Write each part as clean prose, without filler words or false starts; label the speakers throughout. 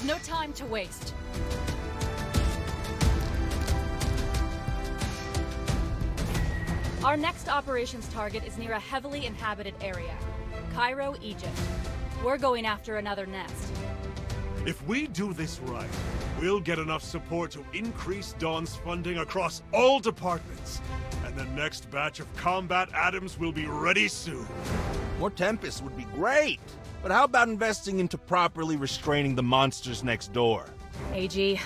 Speaker 1: There's no time to waste. Our next operations target is near a heavily inhabited area. Cairo, Egypt. We're going after another nest.
Speaker 2: If we do this right, we'll get enough support to increase Dawn's funding across all departments. And the next batch of combat atoms will be ready soon.
Speaker 3: More Tempests would be great. But how about investing into properly restraining the monsters next door?
Speaker 1: AG,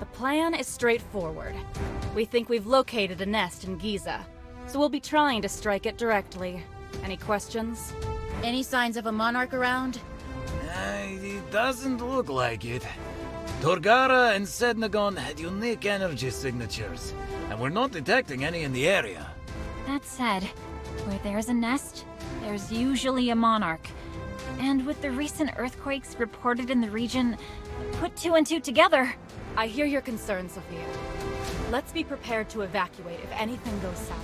Speaker 1: the plan is straightforward. We think we've located a nest in Giza, so we'll be trying to strike it directly. Any questions?
Speaker 4: Any signs of a monarch around?
Speaker 5: It doesn't look like it. Torgara and Sednagon had unique energy signatures, and we're not detecting any in the area.
Speaker 6: That said, where there's a nest, there's usually a monarch. And with the recent earthquakes reported in the region, put two and two together.
Speaker 1: I hear your concern, Sophia. Let's be prepared to evacuate if anything goes south.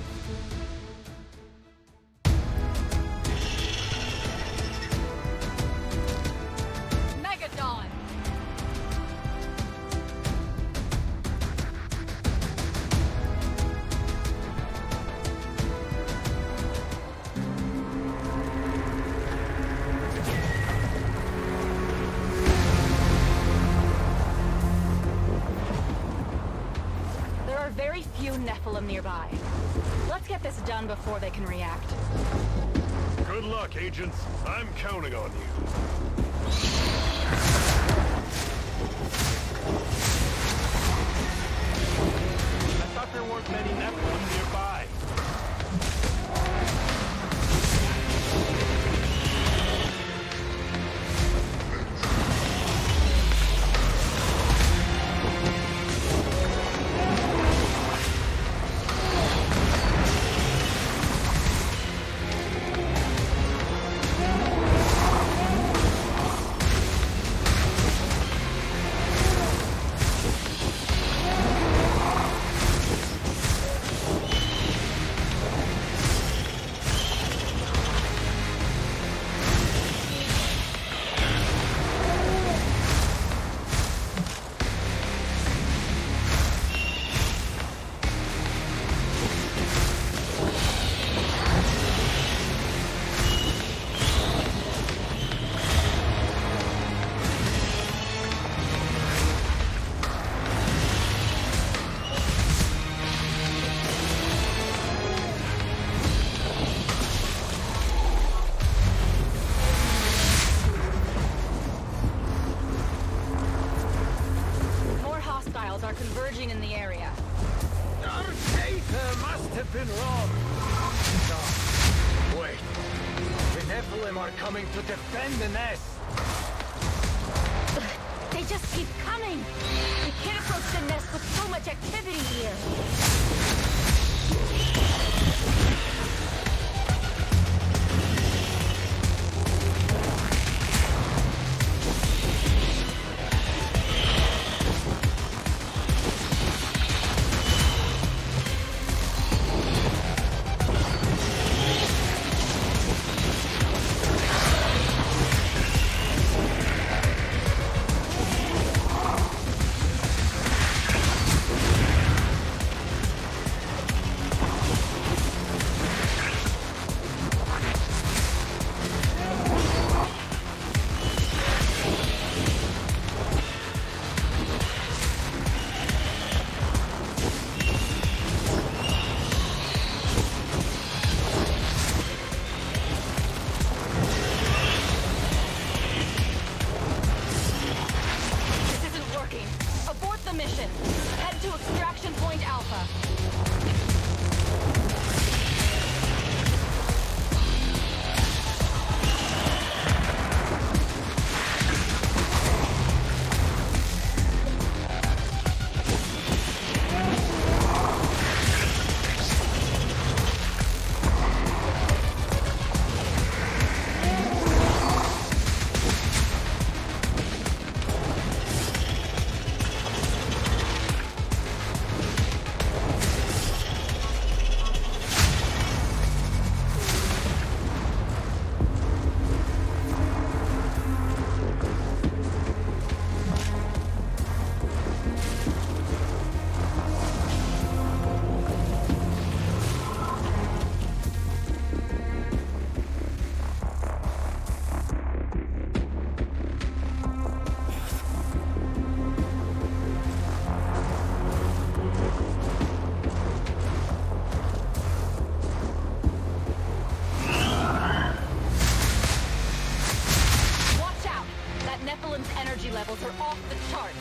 Speaker 1: Megadon! There are very few Nephilim nearby. Let's get this done before they can react.
Speaker 2: Good luck, agents. I'm counting on you.
Speaker 3: I thought there weren't many Nephilim nearby.
Speaker 1: More hostiles are converging in the area.
Speaker 5: Our data must have been wrong. No. Wait. The Nephilim are coming to defend the nest.
Speaker 6: They just keep coming! We can't approach the nest with so much activity here!
Speaker 1: levels are off the charts.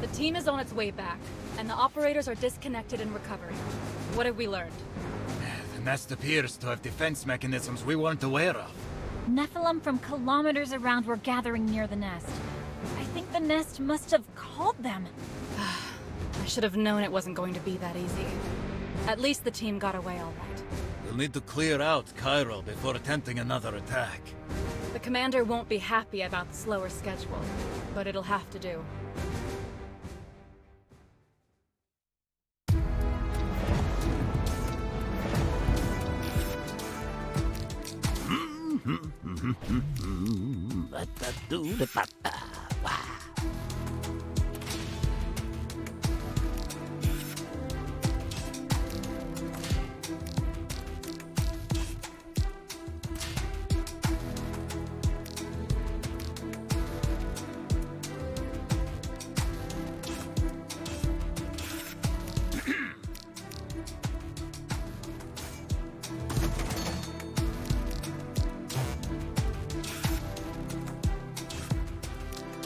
Speaker 1: The team is on its way back, and the operators are disconnected and recovering. What have we learned?
Speaker 5: The nest appears to have defense mechanisms we weren't aware of.
Speaker 6: Nephilim from kilometers around were gathering near the nest. I think the nest must have called them.
Speaker 1: I should have known it wasn't going to be that easy. At least the team got away all right.
Speaker 5: We'll need to clear out Cairo before attempting another attack.
Speaker 1: The commander won't be happy about the slower schedule, but it'll have to do.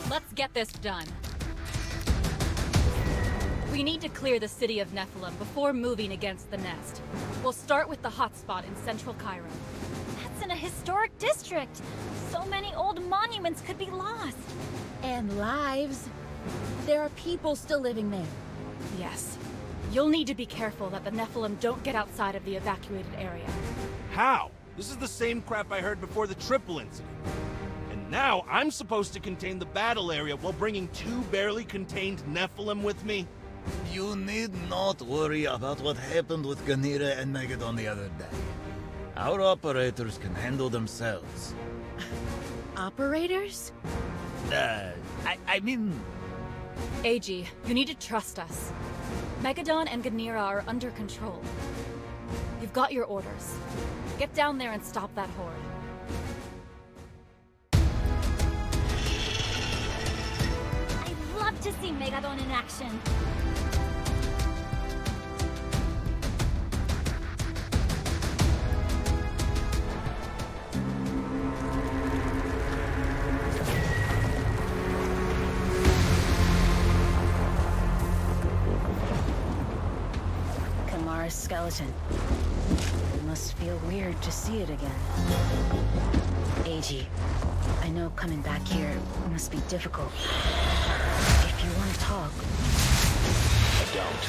Speaker 1: Let's get this done. We need to clear the city of Nephilim before moving against the nest. We'll start with the hotspot in central Cairo.
Speaker 6: That's in a historic district. So many old monuments could be lost.
Speaker 4: And lives. There are people still living there.
Speaker 1: Yes. You'll need to be careful that the Nephilim don't get outside of the evacuated area.
Speaker 3: How? This is the same crap I heard before the triple incident. And now I'm supposed to contain the battle area while bringing two barely contained Nephilim with me?
Speaker 5: You need not worry about what happened with Ganira and Megadon the other day. Our operators can handle themselves.
Speaker 4: Operators?
Speaker 5: I mean...
Speaker 1: AG, you need to trust us. Megadon and Ganira are under control. You've got your orders. Get down there and stop that horde.
Speaker 6: I'd love to see Megadon in action.
Speaker 7: Kamara's skeleton. It must feel weird to see it again. AG, I know coming back here must be difficult. If you want to talk...
Speaker 3: I don't.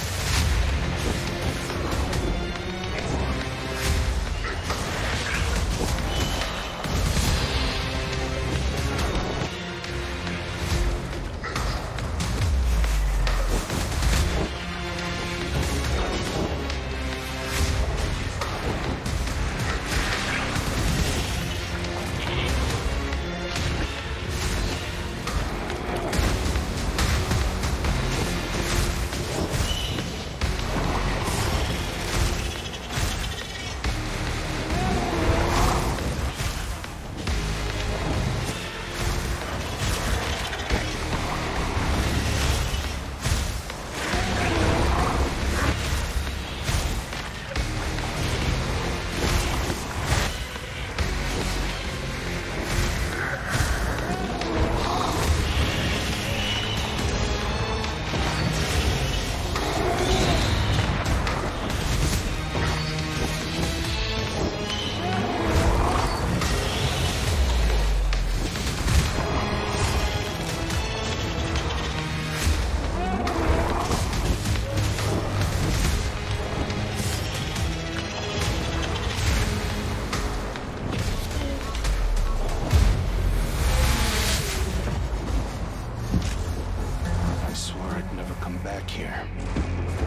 Speaker 3: never come back here.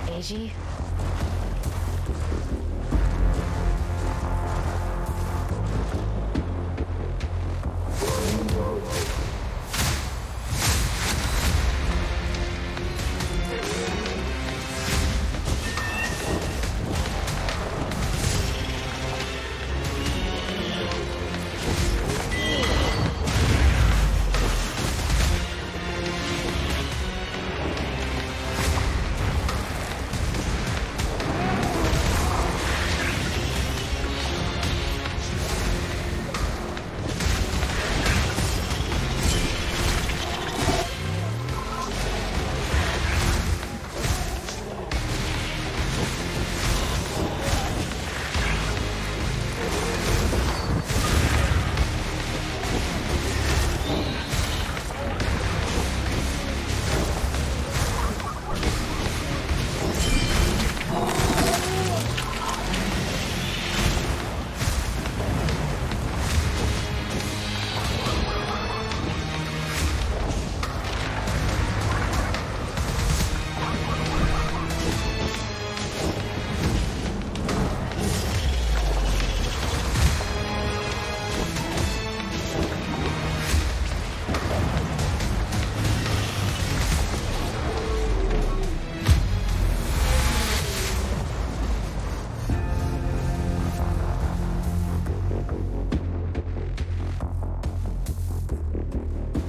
Speaker 7: AG?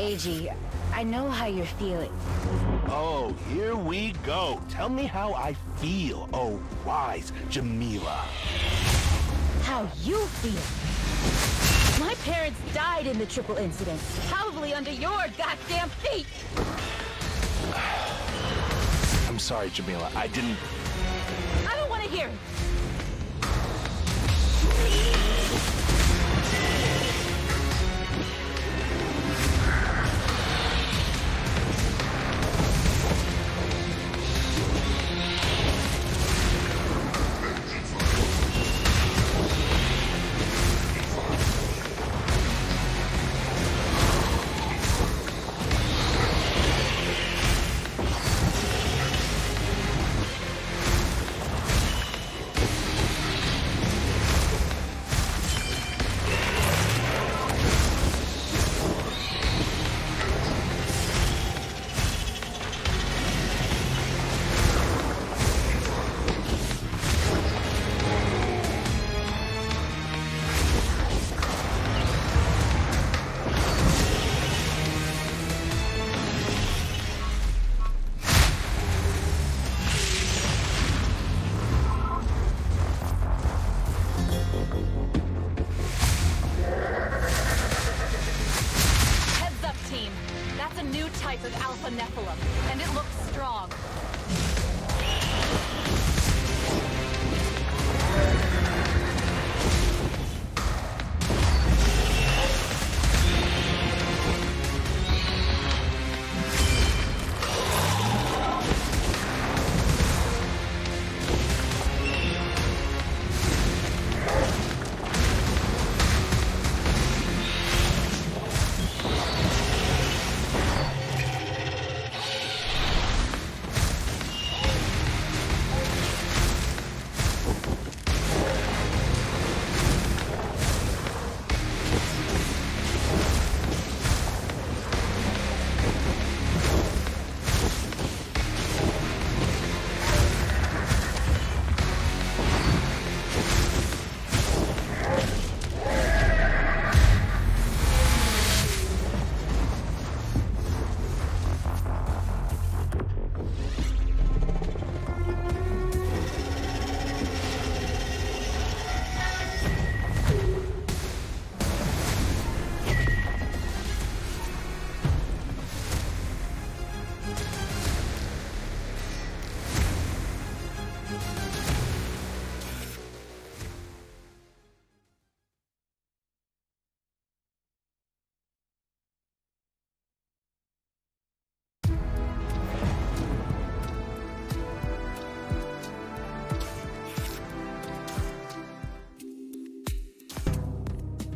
Speaker 7: AG, I know how you're feeling.
Speaker 3: Oh, here we go. Tell me how I feel, oh wise Jamila.
Speaker 4: How you feel? My parents died in the triple incident, probably under your goddamn feet!
Speaker 3: I'm sorry, Jamila. I didn't...
Speaker 4: I don't want to hear it!
Speaker 1: And it looks strong.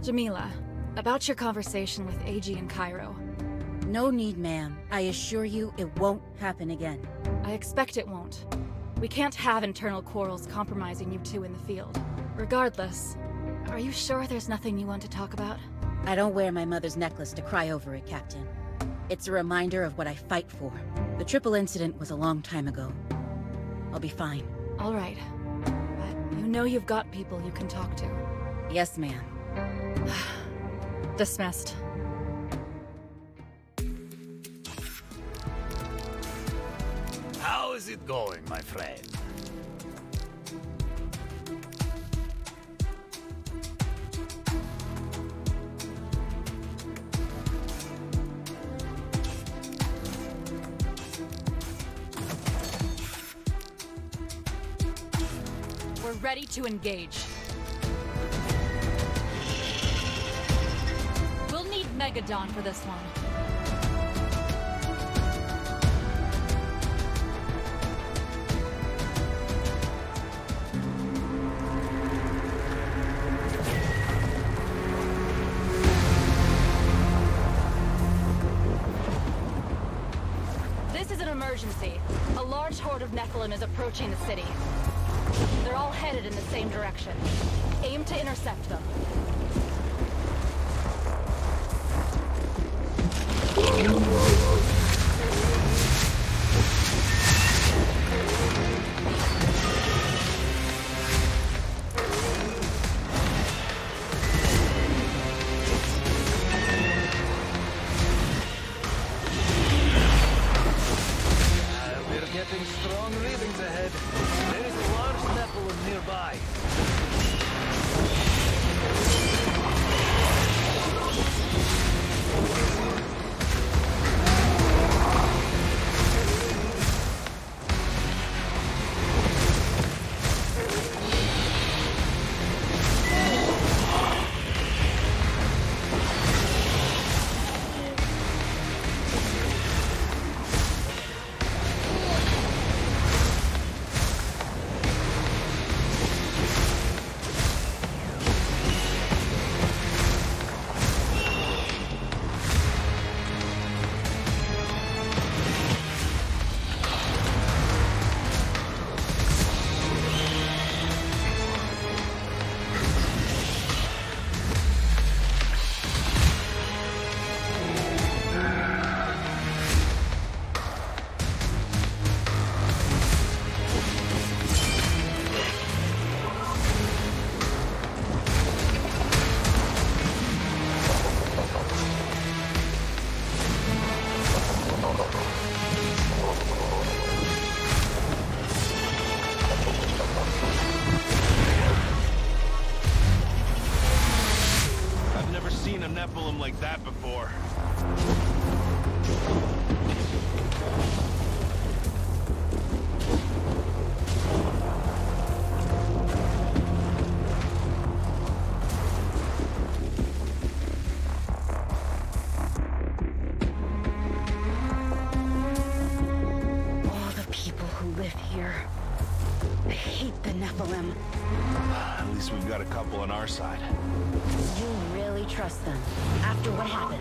Speaker 1: Jamila, about your conversation with AG and Cairo.
Speaker 7: No need, ma'am. I assure you it won't happen again.
Speaker 1: I expect it won't. We can't have internal quarrels compromising you two in the field. Regardless, are you sure there's nothing you want to talk about?
Speaker 7: I don't wear my mother's necklace to cry over it, Captain. It's a reminder of what I fight for. The triple incident was a long time ago. I'll be fine.
Speaker 1: All right. But you know you've got people you can talk to.
Speaker 7: Yes, ma'am.
Speaker 1: Dismissed.
Speaker 5: How is it going, my friend?
Speaker 1: We're ready to engage. We'll need Megadon for this one. This is an emergency. A large horde of Nephilim is approaching the city. They're all headed in the same direction. Aim to intercept them.
Speaker 5: We're getting strong readings ahead. There is a large Nephilim nearby.
Speaker 3: I've never seen a Nephilim like that before.
Speaker 7: All the people who live here. I hate the Nephilim.
Speaker 3: At least we've got a couple on our side.
Speaker 7: You really trust them after what happened?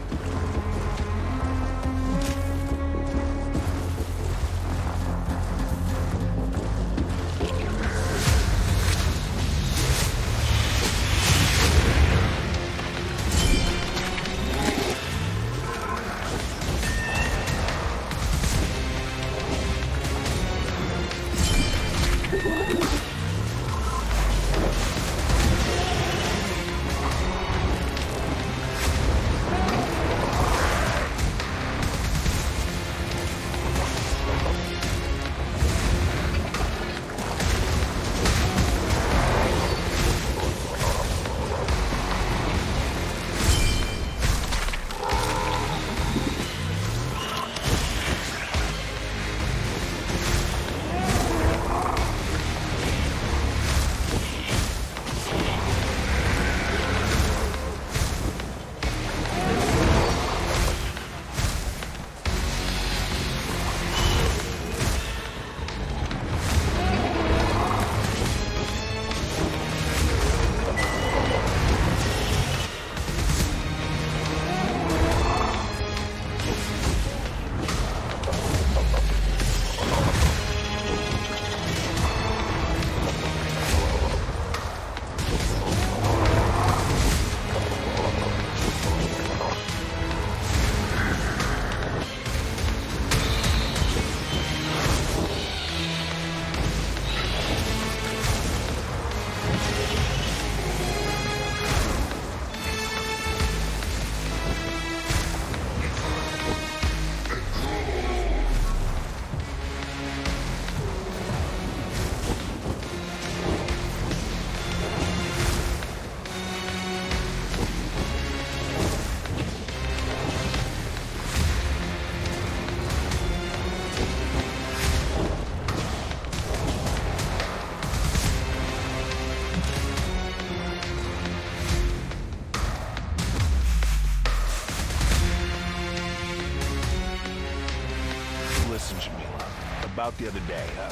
Speaker 8: about the other day, huh?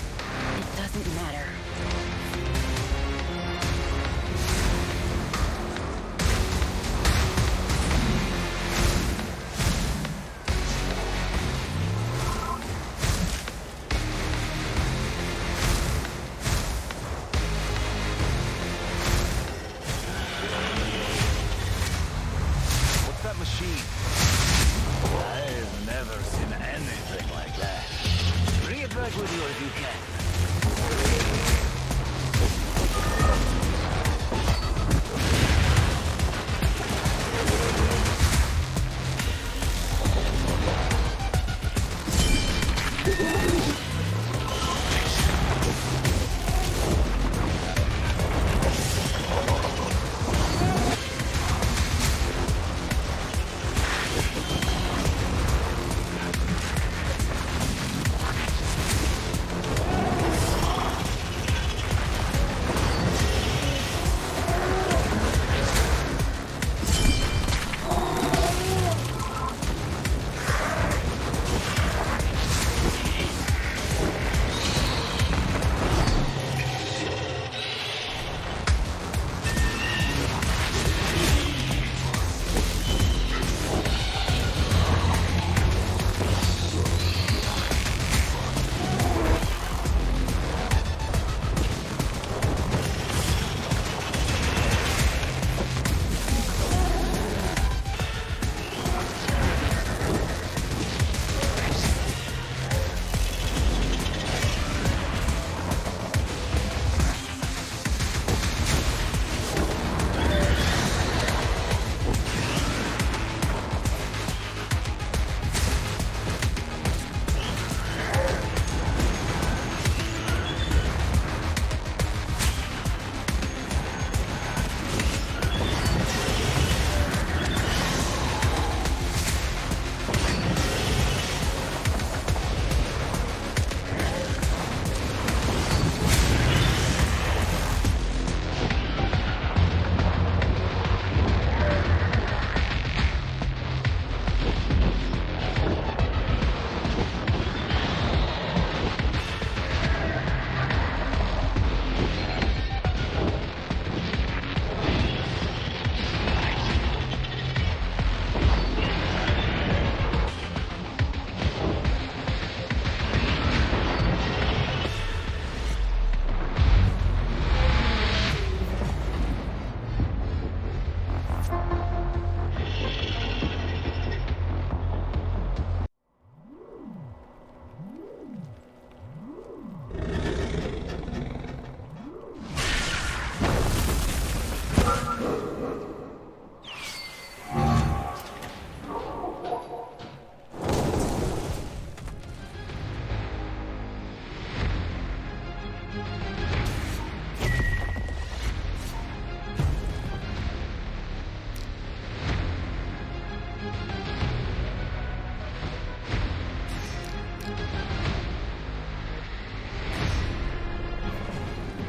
Speaker 7: It doesn't matter.
Speaker 8: What's that machine?
Speaker 5: I've never seen anything like that. Bring it back with you if you can.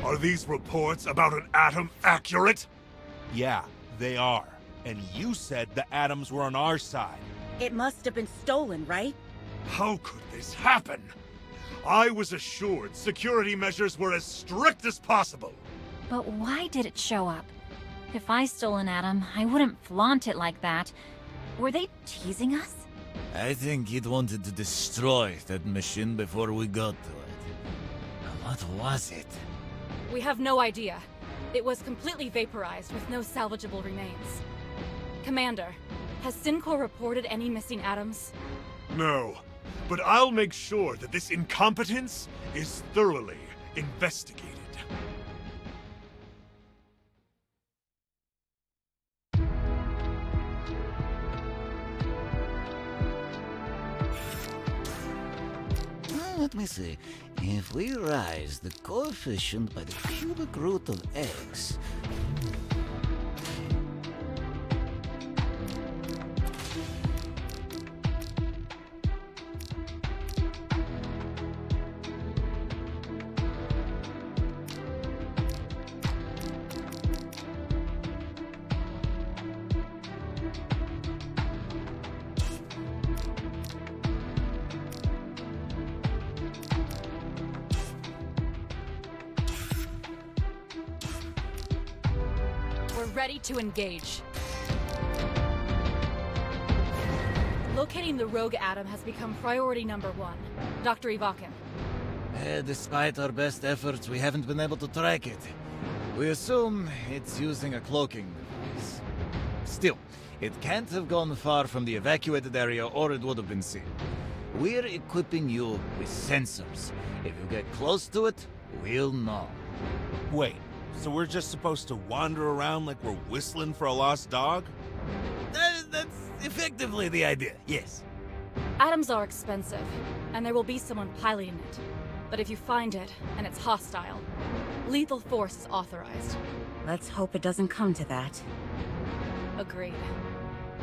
Speaker 2: Are these reports about an atom accurate?
Speaker 3: Yeah, they are. And you said the atoms were on our side.
Speaker 7: It must have been stolen, right?
Speaker 2: How could this happen? I was assured security measures were as strict as possible.
Speaker 6: But why did it show up? If I stole an atom, I wouldn't flaunt it like that. Were they teasing us?
Speaker 5: I think it wanted to destroy that machine before we got to it. What was it?
Speaker 1: We have no idea. It was completely vaporized with no salvageable remains. Commander, has Syncor reported any missing atoms?
Speaker 2: No, but I'll make sure that this incompetence is thoroughly investigated.
Speaker 5: Let me see. If we rise the coefficient by the cubic root of x,
Speaker 1: We're ready to engage. Locating the rogue atom has become priority number 1. Dr. Ivakin.
Speaker 5: Despite our best efforts, we haven't been able to track it. We assume it's using a cloaking device. Still, it can't have gone far from the evacuated area or it would have been seen. We're equipping you with sensors. If you get close to it, we'll know.
Speaker 3: Wait, so we're just supposed to wander around like we're whistling for a lost dog?
Speaker 5: That's effectively the idea, yes.
Speaker 1: Atoms are expensive, and there will be someone piloting it. But if you find it, and it's hostile, lethal force is authorized.
Speaker 7: Let's hope it doesn't come to that.
Speaker 1: Agreed.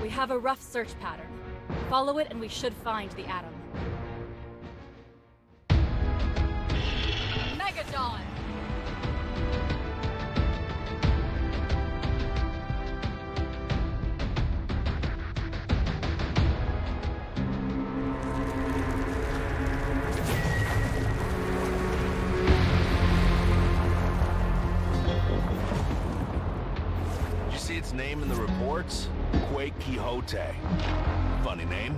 Speaker 1: We have a rough search pattern. Follow it and we should find the atom. Megadon!
Speaker 8: Did you see its name in the reports? Quixote. Funny name.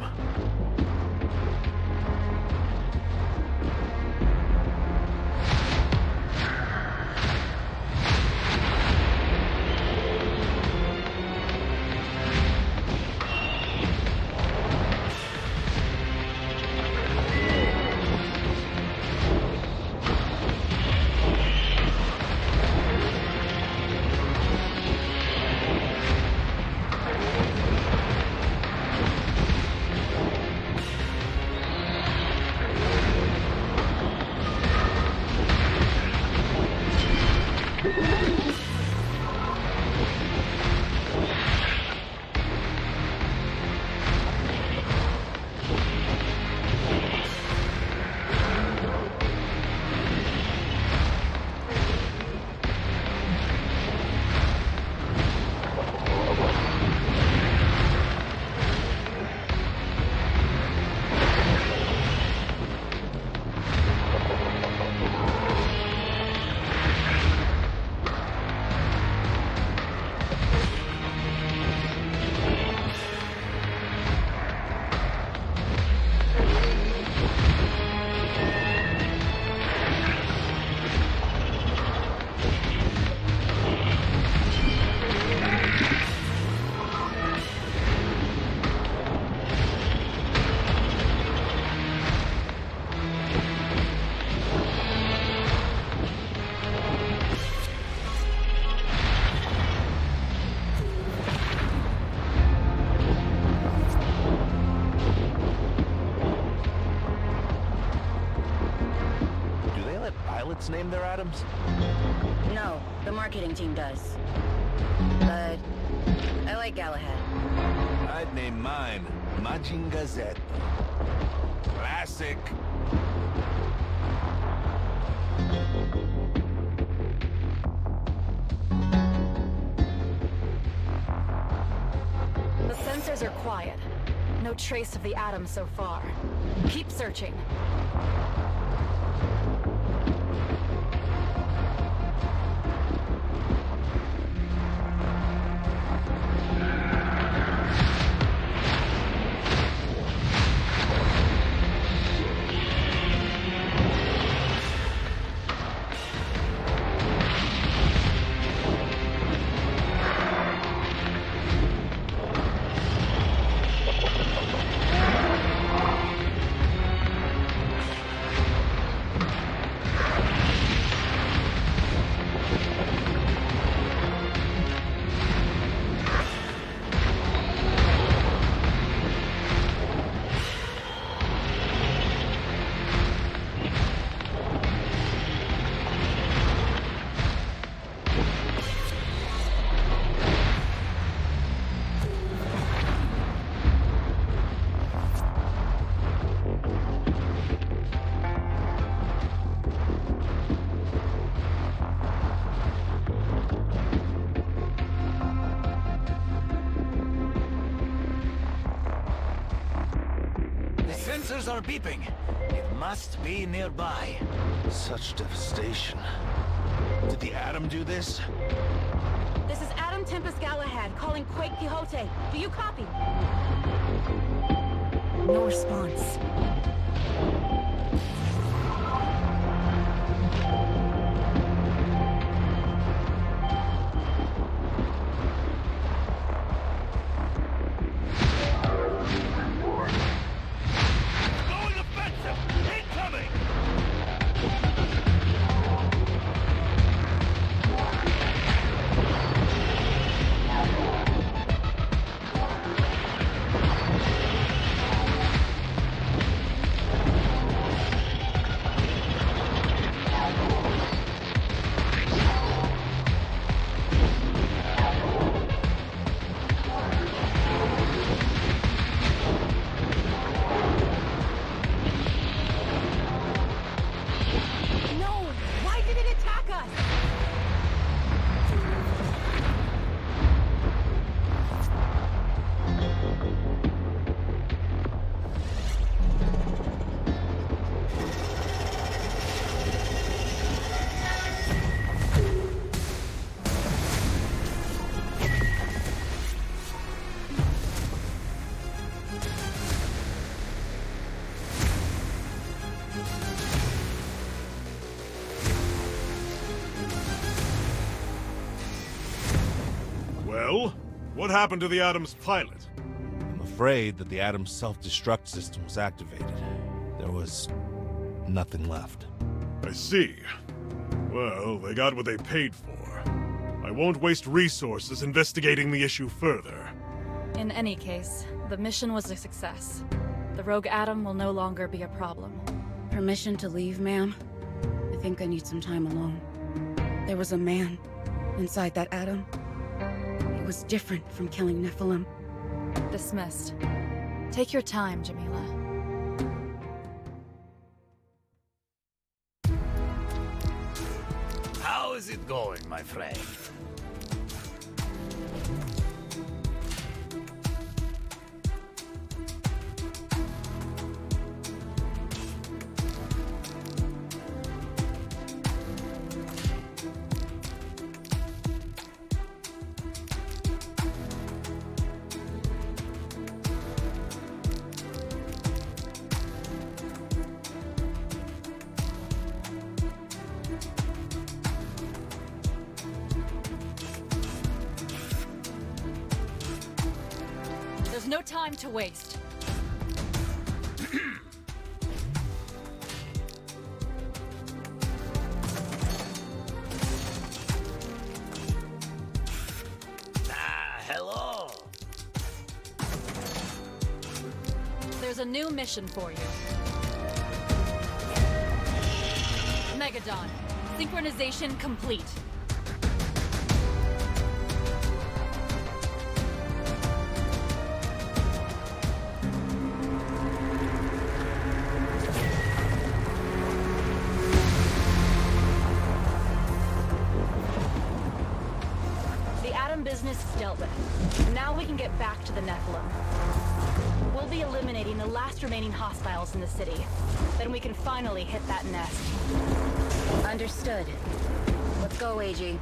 Speaker 8: Name their atoms?
Speaker 7: No, the marketing team does. But I like Galahad.
Speaker 8: I'd name mine Majin Gazette. Classic.
Speaker 1: The sensors are quiet. No trace of the atom so far. Keep searching.
Speaker 5: Sensors are beeping. It must be nearby.
Speaker 8: Such devastation. Did the atom do this?
Speaker 1: This is Atom
Speaker 4: Tempest Galahad calling Quake Quixote. Do you copy? No response.
Speaker 3: Going offensive! Incoming!
Speaker 4: No! Why did it attack us?
Speaker 2: Well, what happened to the Adams pilot?
Speaker 3: I'm afraid that the Adam's self-destruct system was activated. There was nothing left.
Speaker 2: I see. Well, they got what they paid for. I won't waste resources investigating the issue further.
Speaker 1: In any case, the mission was a success. The rogue Adam will no longer be a problem.
Speaker 7: Permission to leave, ma'am? I think I need some time alone. There was a man inside that atom. It was different from killing Nephilim.
Speaker 1: Dismissed. Take your time, Jamila.
Speaker 5: How is it going, my friend?
Speaker 1: There's no time to waste.
Speaker 5: Hello.
Speaker 1: There's a new mission for you. Megadon. Synchronization complete. The Atom business is dealt with. Now we can get back to the Nephilim. We'll be eliminating the last remaining hostiles in the city. Then we can finally hit that nest.
Speaker 4: Understood. Let's go, AG.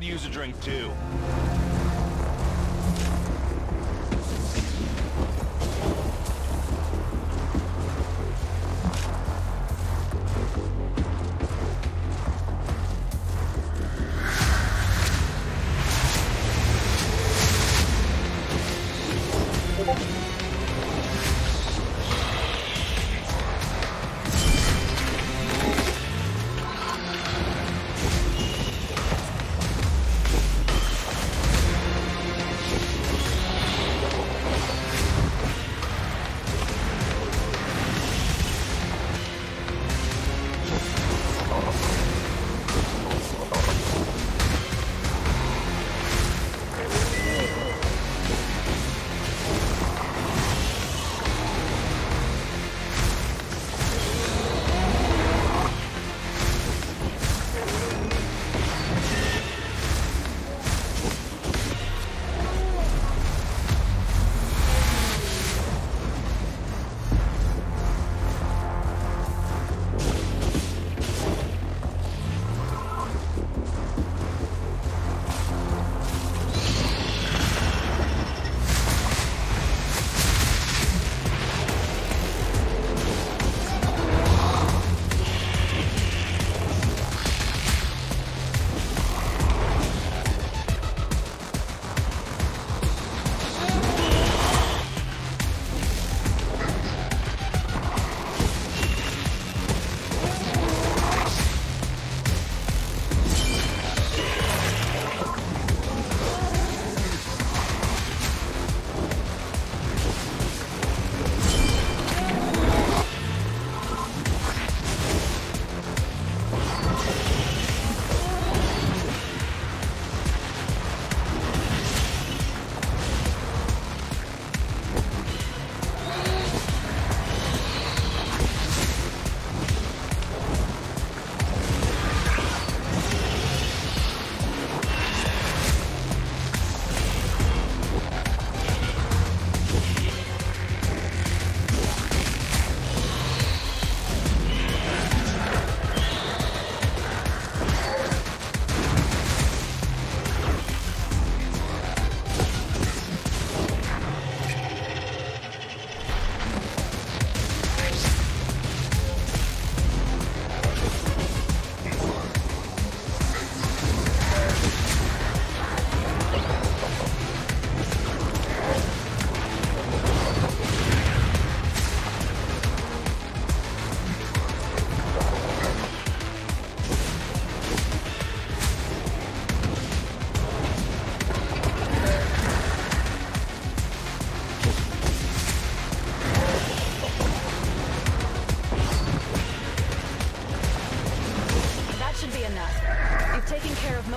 Speaker 8: use a drink too.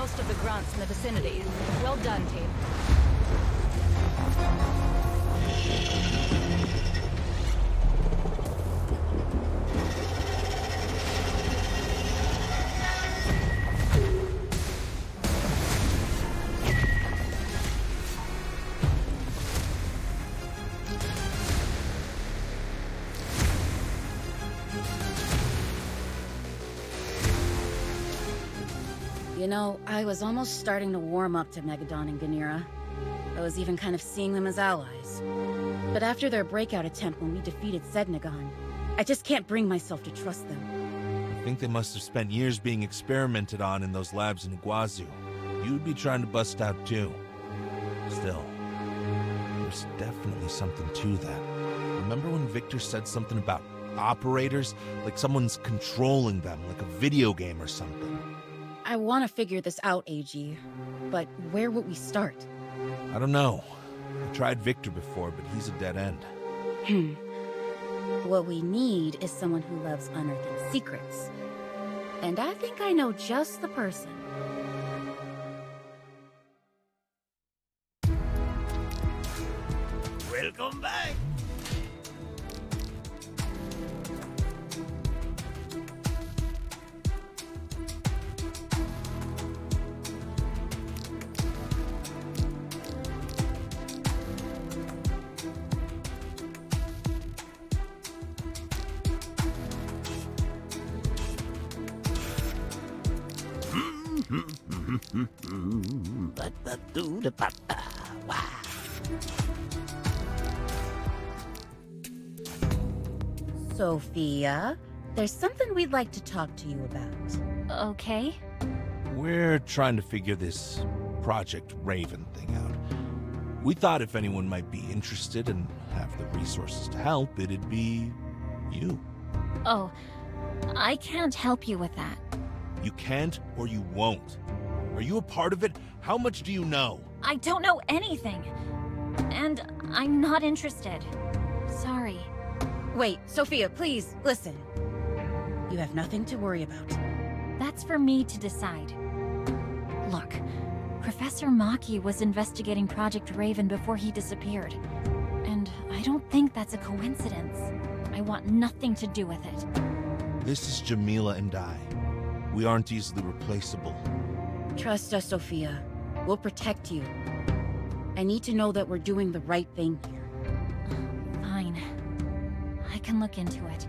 Speaker 1: most of the grunts in the vicinity. Well done, team.
Speaker 7: You know, I was almost starting to warm up to Megadon and Ganira. I was even kind of seeing them as allies. But after their breakout attempt when we defeated Sednagon, I just can't bring myself to trust them.
Speaker 3: I think they must have spent years being experimented on in those labs in Iguazu. You'd be trying to bust out too. Still, there's definitely something to that. Remember when Victor said something about operators? Like someone's controlling them, like a video game or something.
Speaker 7: I want to figure this out, AG. But where would we start?
Speaker 3: I don't know. I tried Victor before, but he's a dead end.
Speaker 7: What we need is someone who loves unearthing secrets. And I think I know just the person.
Speaker 5: Welcome back.
Speaker 7: Sophia, there's something we'd like to talk to you about.
Speaker 6: Okay.
Speaker 3: We're trying to figure this Project Raven thing out. We thought if anyone might be interested and have the resources to help, it'd be you.
Speaker 6: Oh, I can't help you with that.
Speaker 3: You can't or you won't. Are you a part of it? How much do you know?
Speaker 6: I don't know anything. And I'm not interested. Sorry.
Speaker 7: Wait, Sophia, please, listen. You have nothing to worry about.
Speaker 6: That's for me to decide. Look, Professor Maki was investigating Project Raven before he disappeared. And I don't think that's a coincidence. I want nothing to do with it.
Speaker 3: This is Jamila and I. We aren't easily replaceable.
Speaker 7: Trust us, Sophia. We'll protect you. I need to know that we're doing the right thing here.
Speaker 6: Fine. I can look into it.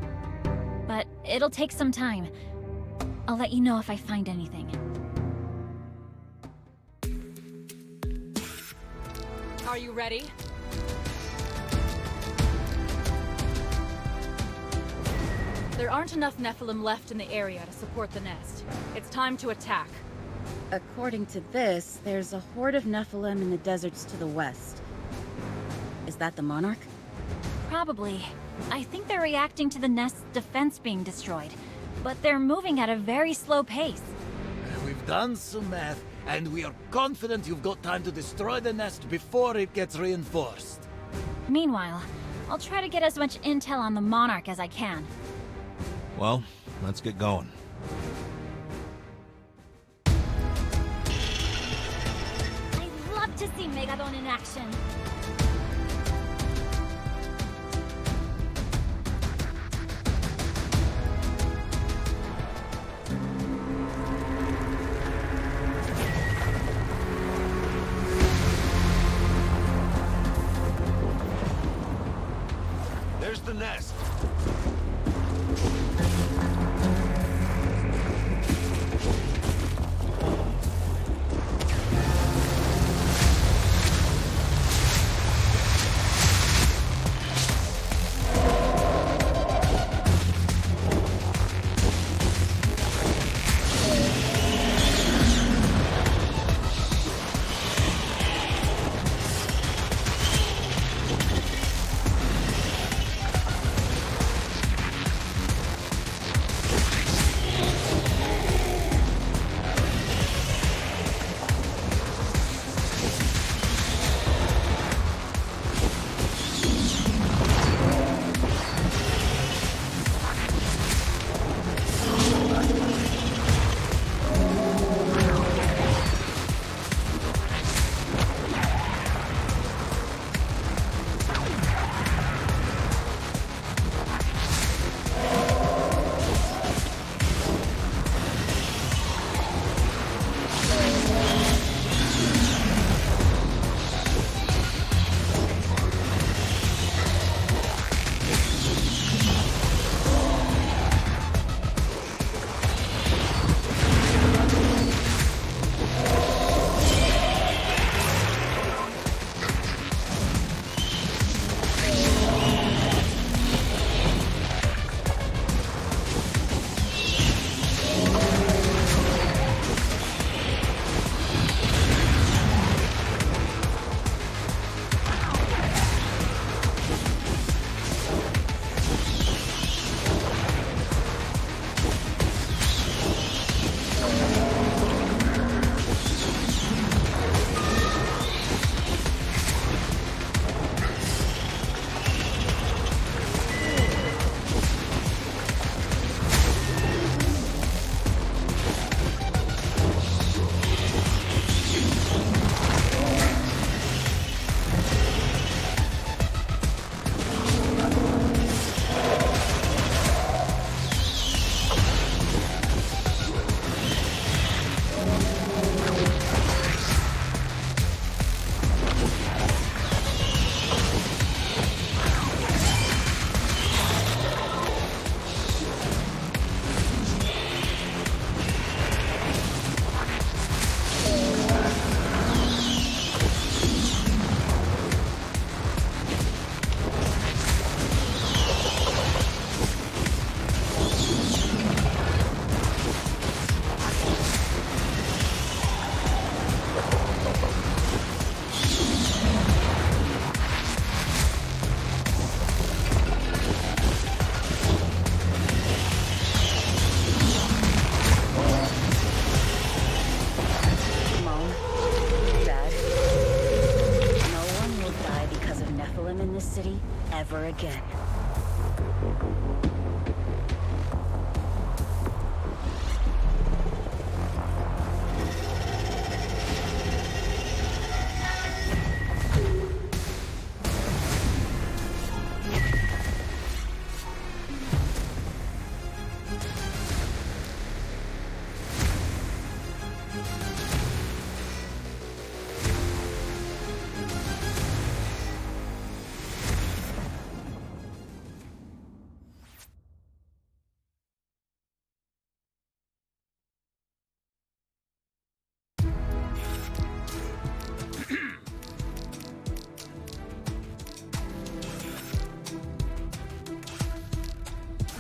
Speaker 6: But it'll take some time. I'll let you know if I find anything.
Speaker 1: Are you ready? There aren't enough Nephilim left in the area to support the nest. It's time to attack.
Speaker 7: According to this, there's a horde of Nephilim in the deserts to the west. Is that the Monarch?
Speaker 6: Probably. I think they're reacting to the nest's defense being destroyed. But they're moving at a very slow pace.
Speaker 5: We've done some math, and we are confident you've got time to destroy the nest before it gets reinforced.
Speaker 6: Meanwhile, I'll try to get as much intel on the Monarch as I can.
Speaker 3: Well, let's get going.
Speaker 6: I'd love to see Megadon in action.
Speaker 8: There's the nest.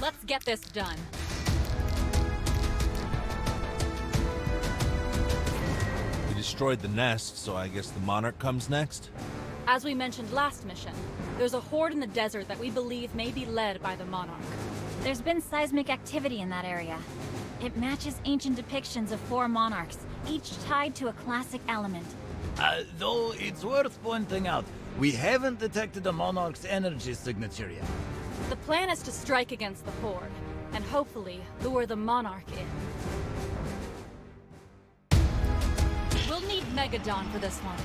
Speaker 1: Let's get this done.
Speaker 3: We destroyed the nest, so I guess the Monarch comes next?
Speaker 1: As we mentioned last mission, there's a horde in the desert that we believe may be led by the Monarch.
Speaker 6: There's been seismic activity in that area. It matches ancient depictions of 4 monarchs, each tied to a classic element.
Speaker 5: Though it's worth pointing out, we haven't detected the Monarch's energy signature yet.
Speaker 1: The plan is to strike against the horde, and hopefully lure the Monarch in. We'll need Megadon for this one.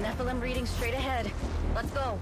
Speaker 7: Nephilim reading straight ahead. Let's go.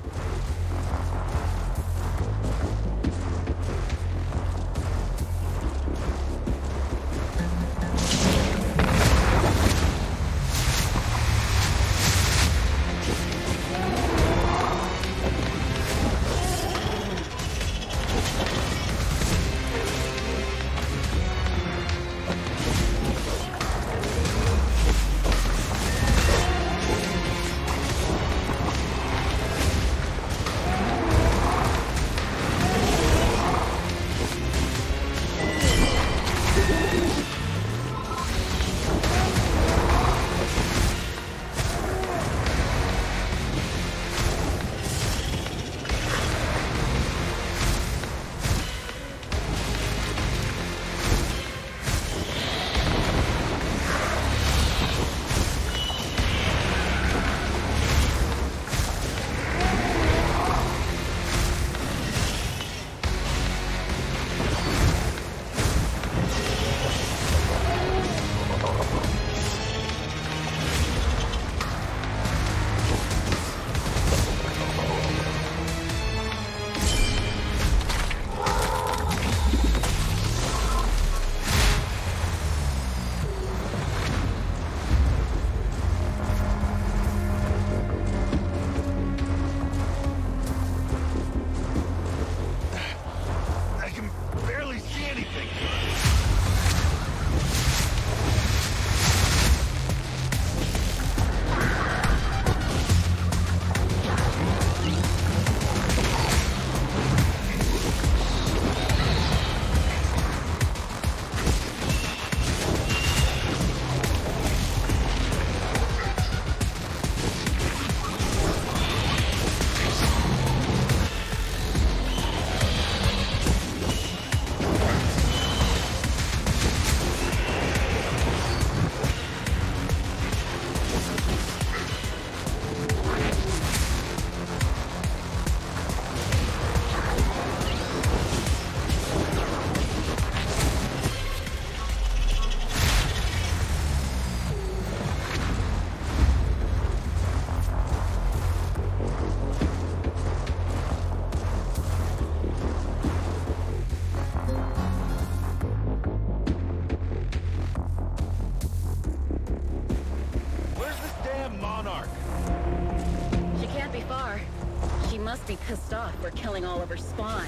Speaker 7: Must be pissed off we're killing all of her spawn.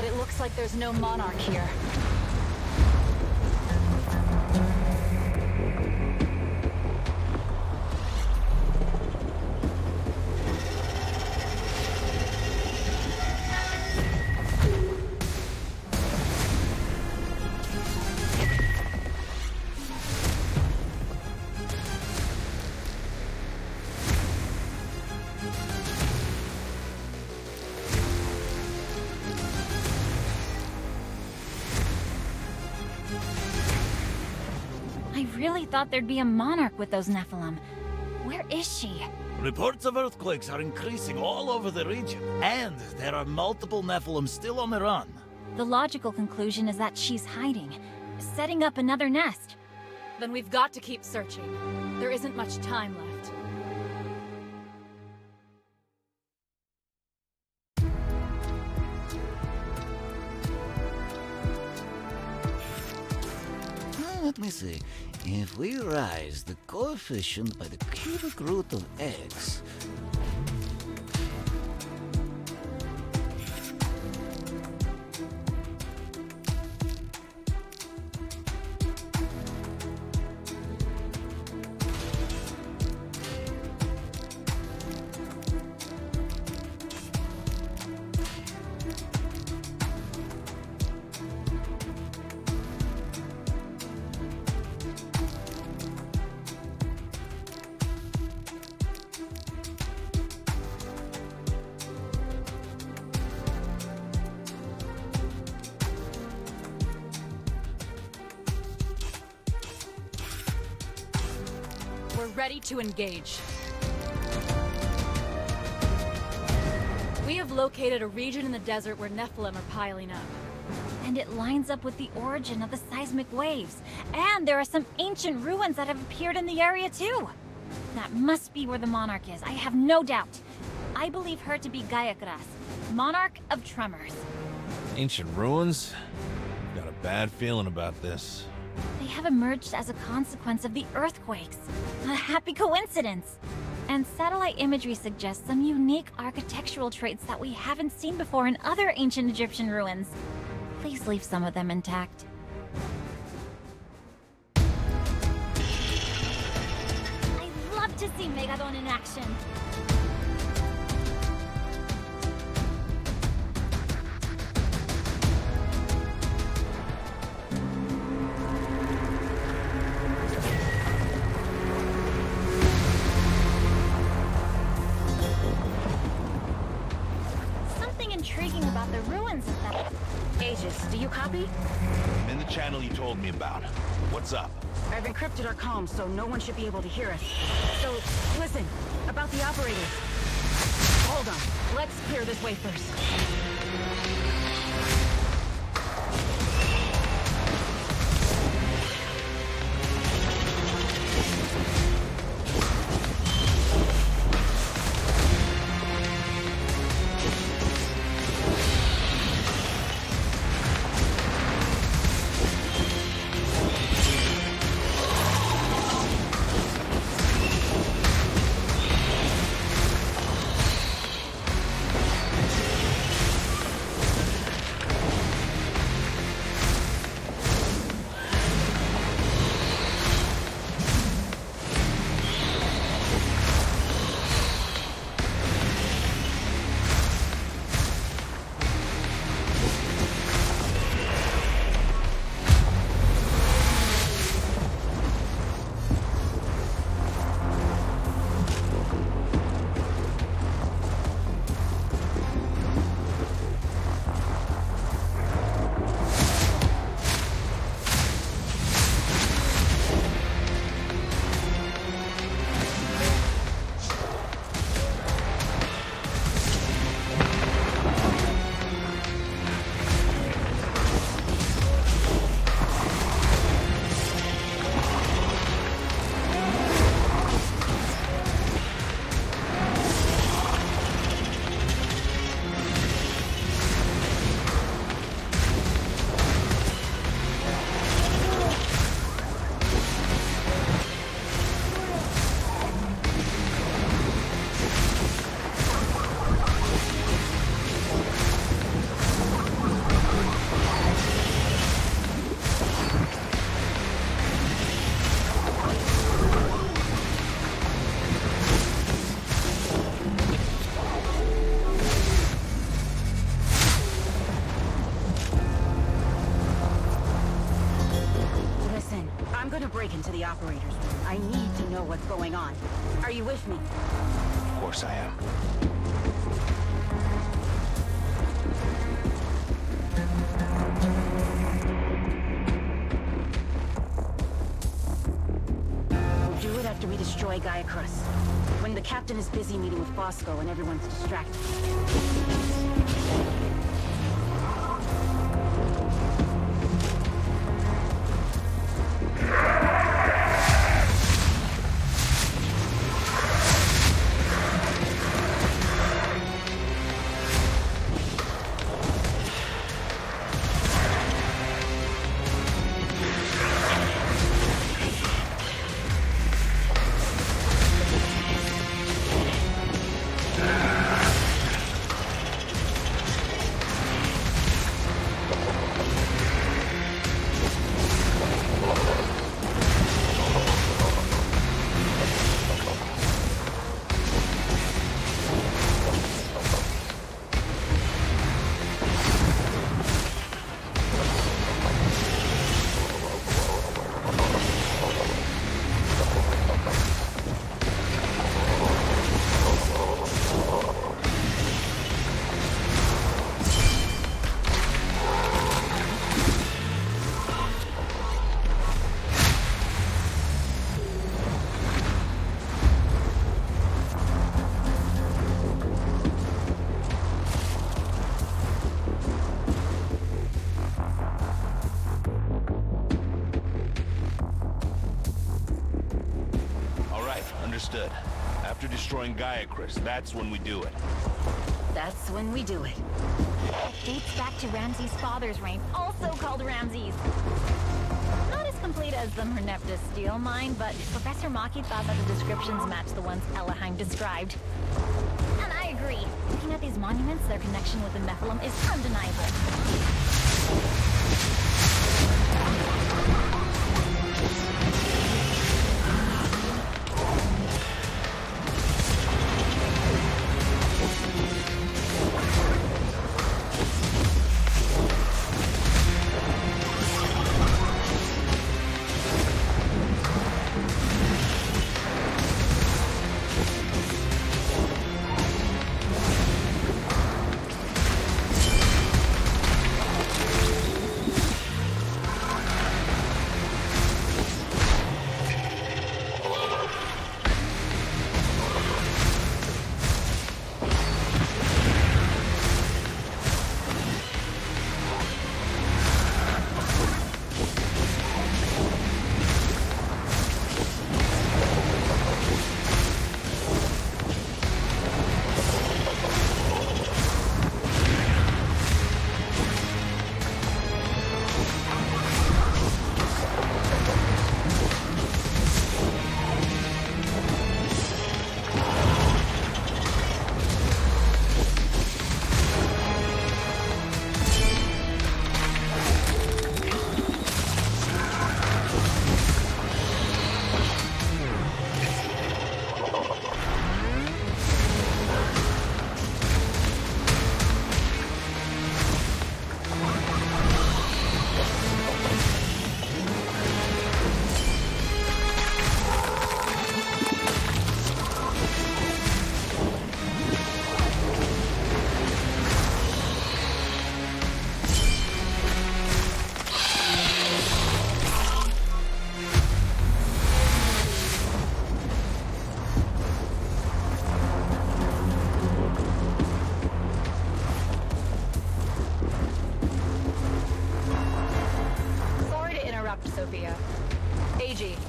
Speaker 1: but it looks like there's no monarch here.
Speaker 6: I really thought there'd be a monarch with those Nephilim. Where is she?
Speaker 5: Reports of earthquakes are increasing all over the region, and there are multiple Nephilim still on the run.
Speaker 6: The logical conclusion is that she's hiding, setting up another nest.
Speaker 1: Then we've got to keep searching. There isn't much time left.
Speaker 5: Let me see. If we rise the coefficient by the cubic root of x...
Speaker 1: We're ready to engage. We have located a region in the desert where Nephilim are piling up.
Speaker 6: And it lines up with the origin of the seismic waves. And there are some ancient ruins that have appeared in the area too. That must be where the monarch is, I have no doubt. I believe her to be Gayakras, monarch of tremors.
Speaker 3: Ancient ruins? Got a bad feeling about this.
Speaker 6: They have emerged as a consequence of the earthquakes. A happy coincidence! And satellite imagery suggests some unique architectural traits that we haven't seen before in other ancient Egyptian ruins. Please leave some of them intact. I'd love to see Megadon in action. Intriguing about the ruins of that.
Speaker 7: Aegis, do you copy?
Speaker 8: I'm in the channel you told me about. What's up?
Speaker 7: I've encrypted our comms, so no one should be able to hear us. So, listen, about the operators. Hold on, let's clear this way first. break into the operator's room. I need to know what's going on. Are you with me?
Speaker 8: Of course I am.
Speaker 7: We'll do it after we destroy Gaiacrus. When the captain is busy meeting with Bosco and everyone's distracted.
Speaker 8: Understood. After destroying Gaiacrus, that's when we do it.
Speaker 7: That's when we do it.
Speaker 6: It dates back to Ramses' father's reign, also called Ramses. Not as complete as the Merneptah steel mine, but Professor Maki thought that the descriptions matched the ones Elahheim described. And I agree. Looking at these monuments, their connection with the Nephilim is undeniable.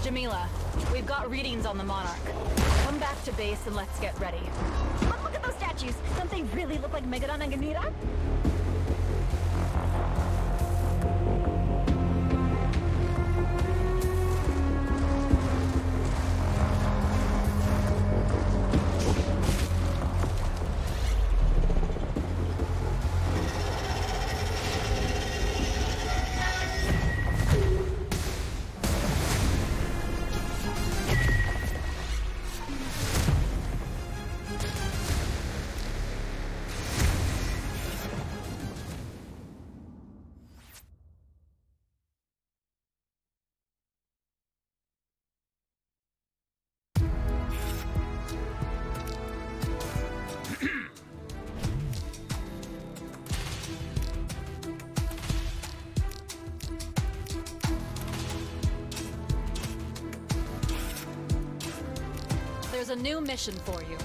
Speaker 1: Jamila, we've got readings on the Monarch. Come back to base and let's get ready.
Speaker 6: Look at those statues! Don't they really look like Megadon and Ganira?
Speaker 1: There's a new mission for you.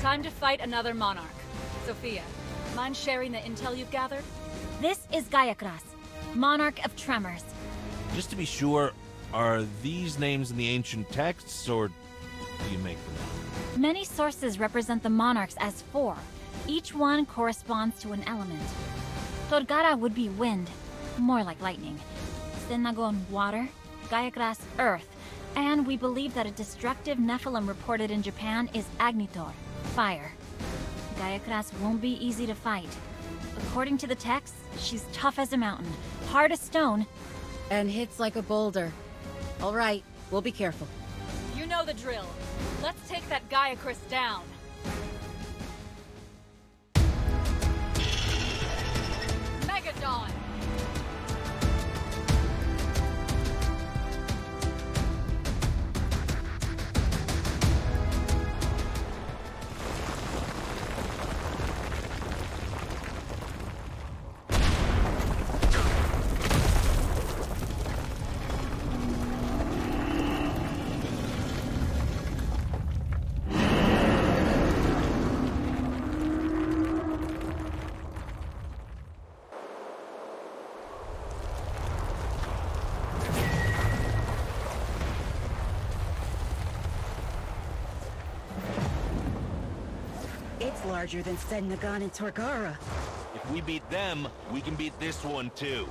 Speaker 1: Time to fight another monarch. Sophia, mind sharing the intel you've gathered?
Speaker 6: This is Gaiakras, Monarch of Tremors.
Speaker 3: Just to be sure, are these names in the ancient texts, or do you make them up?
Speaker 6: Many sources represent the monarchs as 4. Each one corresponds to an element. Torgara would be wind, more like lightning. Senagon, water. Gaiakras, earth. And we believe that a destructive Nephilim reported in Japan is Agnitor, fire. Gaiakras won't be easy to fight. According to the texts, she's tough as a mountain, hard as stone,
Speaker 7: And hits like a boulder. All right, we'll be careful.
Speaker 1: You know the drill. Let's take that Gaiakris down. Megadon!
Speaker 7: It's larger than Sednagon and Torgara.
Speaker 8: If we beat them, we can beat this one too.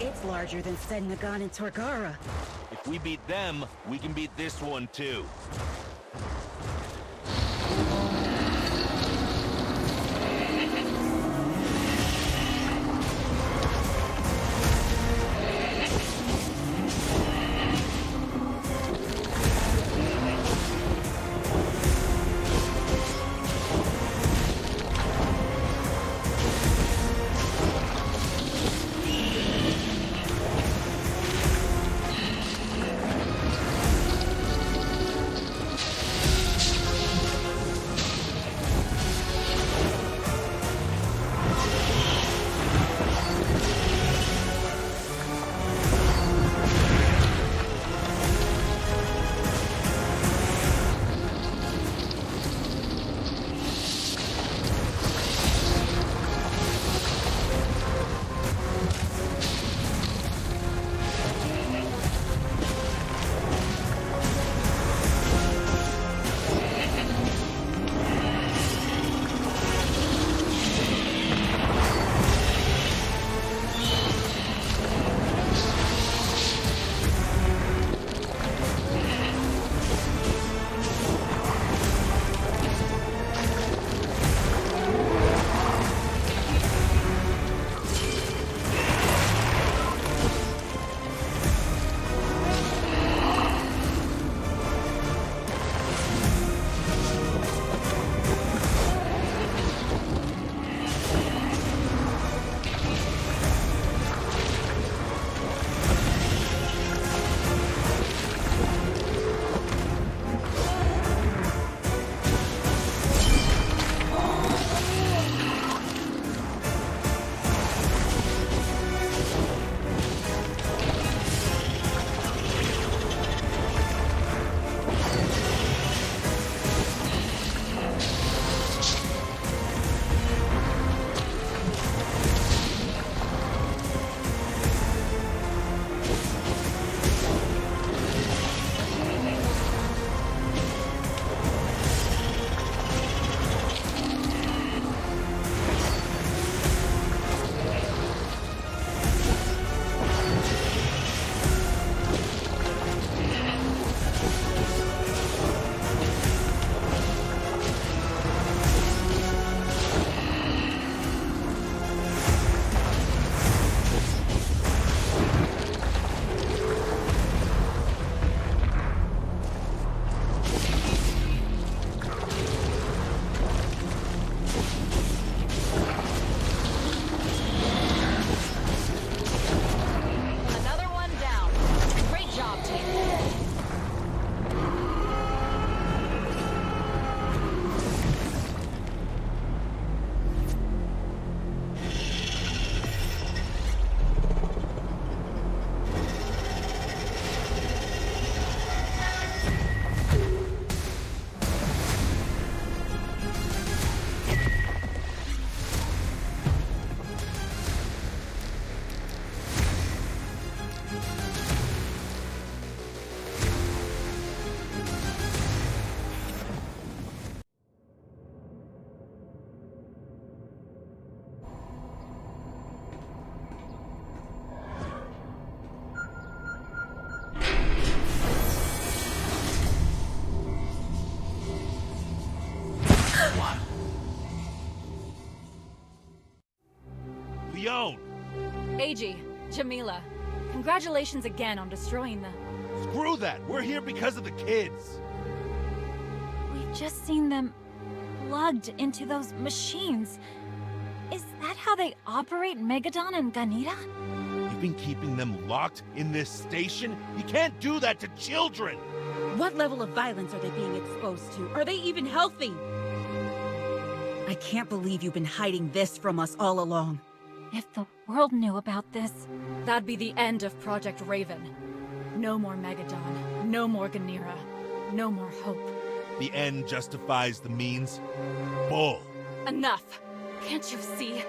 Speaker 7: It's larger than Sednagon and Torgara.
Speaker 8: If we beat them, we can beat this one too.
Speaker 1: AG, Jamila, congratulations again on destroying the...
Speaker 3: Screw that! We're here because of the kids!
Speaker 6: We've just seen them plugged into those machines. Is that how they operate Megadon and Ganira?
Speaker 3: You've been keeping them locked in this station? You can't do that to children!
Speaker 7: What level of violence are they being exposed to? Are they even healthy? I can't believe you've been hiding this from us all along.
Speaker 6: If the world knew about this...
Speaker 1: That'd be the end of Project Raven. No more Megadon, no more Ganira, no more hope.
Speaker 3: The end justifies the means? Bull!
Speaker 1: Enough! Can't you see?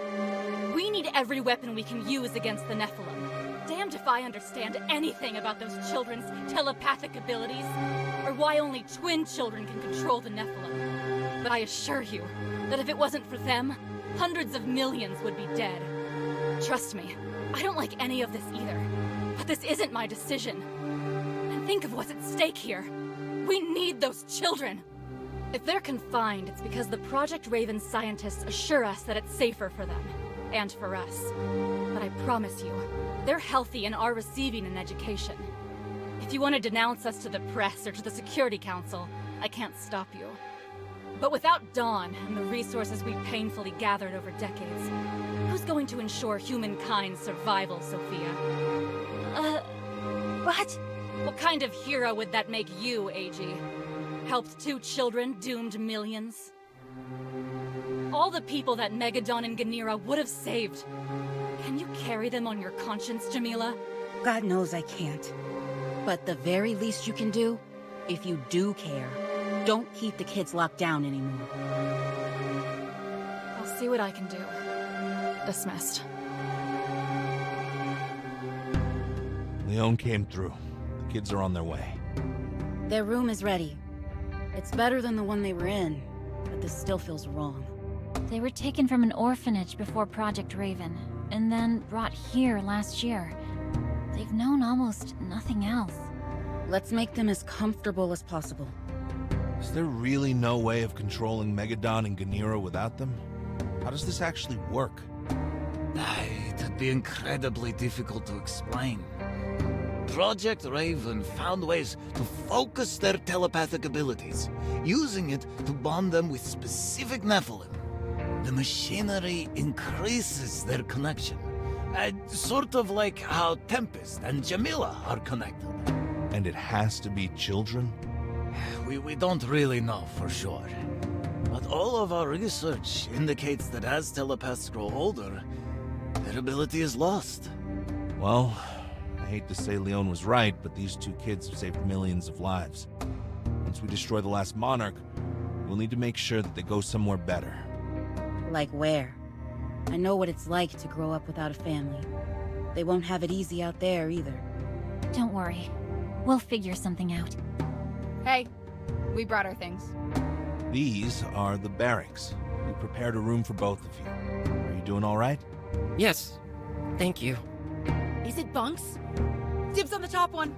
Speaker 1: We need every weapon we can use against the Nephilim. Damned if I understand anything about those children's telepathic abilities, or why only twin children can control the Nephilim. But I assure you that if it wasn't for them, hundreds of millions would be dead. Trust me, I don't like any of this either. But this isn't my decision. And think of what's at stake here. We need those children! If they're confined, it's because the Project Raven scientists assure us that it's safer for them. And for us. But I promise you, they're healthy and are receiving an education. If you want to denounce us to the press or to the Security Council, I can't stop you. But without Dawn and the resources we painfully gathered over decades, who's going to ensure humankind's survival, Sophia?
Speaker 6: What?
Speaker 1: What kind of hero would that make you, AG? Helped 2 children, doomed millions? All the people that Megadon and Ganira would have saved. Can you carry them on your conscience, Jamila?
Speaker 7: God knows I can't. But the very least you can do, if you do care, don't keep the kids locked down anymore.
Speaker 1: I'll see what I can do. Dismissed.
Speaker 3: Leon came through. The kids are on their way.
Speaker 7: Their room is ready. It's better than the one they were in, but this still feels wrong.
Speaker 6: They were taken from an orphanage before Project Raven, and then brought here last year. They've known almost nothing else.
Speaker 7: Let's make them as comfortable as possible.
Speaker 3: Is there really no way of controlling Megadon and Ganira without them? How does this actually work?
Speaker 5: It'd be incredibly difficult to explain. Project Raven found ways to focus their telepathic abilities, using it to bond them with specific Nephilim. The machinery increases their connection, sort of like how Tempest and Jamila are connected.
Speaker 3: And it has to be children?
Speaker 5: We don't really know for sure. But all of our research indicates that as telepaths grow older, their ability is lost.
Speaker 3: Well, I hate to say Leon was right, but these 2 kids have saved millions of lives. Once we destroy the last Monarch, we'll need to make sure that they go somewhere better.
Speaker 7: Like where? I know what it's like to grow up without a family. They won't have it easy out there either.
Speaker 6: Don't worry. We'll figure something out.
Speaker 9: Hey, we brought our things.
Speaker 3: These are the barracks. We prepared a room for both of you. Are you doing all right?
Speaker 10: Yes. Thank you.
Speaker 9: Is it bunks? Dibs on the top one.